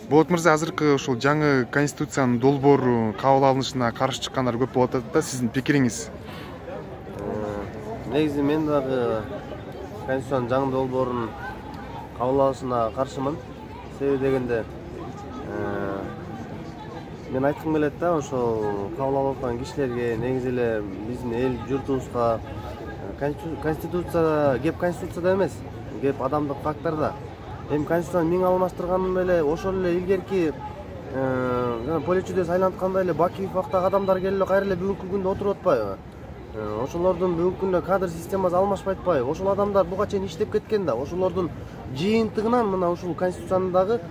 Болот мырза, азыркы ушул жаңы конституциянын долбоору кабыл алынышына каршы чыккандар көп болуп атат да, сиздин пикириңиз? Негизи мен дагы конституциянын жаңы долбоорун кабыл алышына каршымын. Себеби дегенде мен айткым келет да, ошол кабыл алып аткан кишилерге, негизи эле биздин эл журтубузга конституция кеп конституцияда эмес, кеп адамдык факторда. Эми конституцияны миң алмаштырганын эле ошол эле илгерки полечүдө сайланткандай эле Бакиев убактагы адамдар келип эле кайра эле бүгүнкү күндө отуруп атпайбы? Ошолордун бүгүнкү күндө кадр системасы алмашпай атпайбы? Ошол адамдар буга чейин иштеп кеткен да. Ошолордун жыйынтыгынан мына ушул конституциянын дагы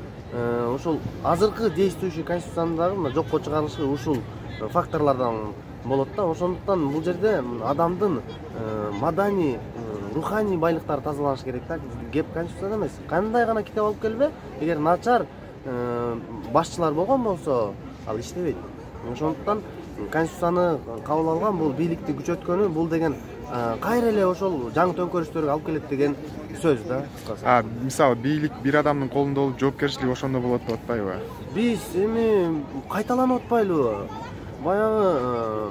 ушул азыркы действующий конституциянын дагы жокко чыгарылышы ушул факторлордон болот да. Ошондуктан бул жерде адамдын маданий, руханий байлыктары тазаланыш керек да. Кеп конституцияда эмес. Кандай гана китеп алып келбе, эгер начар башчылар болгон болсо, ал иштебейт. Ошондуктан конституцияны кабыл алган бул бийликти күчөткөнү, бул деген кайра эле ошол жаңы төңкөрүштөргө алып келет деген сөз да, кыскасы. Мисалы, бийлик бир адамдын колунда болуп, жоопкерчилик ошондо болот деп атпайбы? Биз эми кайталанып атпайлыбы? Баягы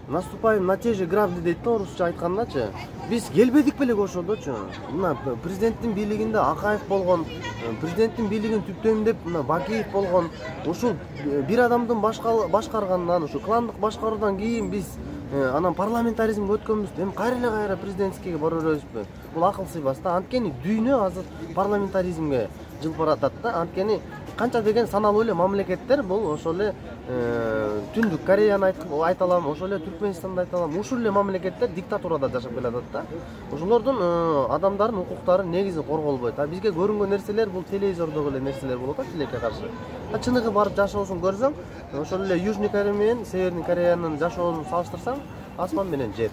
наступаем на те же грабли дейт да, орусча айткандачы. Биз келбедик белек ошондочу. Мына президенттин бийлигинде Акаев болгон, президенттин бийлигин түптөймдөп мына Бакиев болгон. Ушул бир адамдын башкарганынан, ушу кландык башкаруудан кийин биз анан парламентаризмге өткөнбүз. Эми кайра президентскийге бара беребизби? Бул акыл сыйбас да. Анткени дүйнө азыр парламентаризмге жылып баратат да. Анткени канча деген саналуу эле мамлекеттер бул ошол эле Түндүк Кореяны айта алам, ошол эле Түркменистанды айта алам. Ушул эле мамлекеттер диктатурада жашап келатат да. Ошолордун адамдардын укуктары негизи корголбойт. Бизге көрүнгөн нерселер бул телевизордогу эле нерселер болот да, тилекке каршы. Чыныгы барып жашоосун көрсөң, ошол эле Южный Корея менен Северный Кореянын жашоосун салыштырсаң, асман менен жер.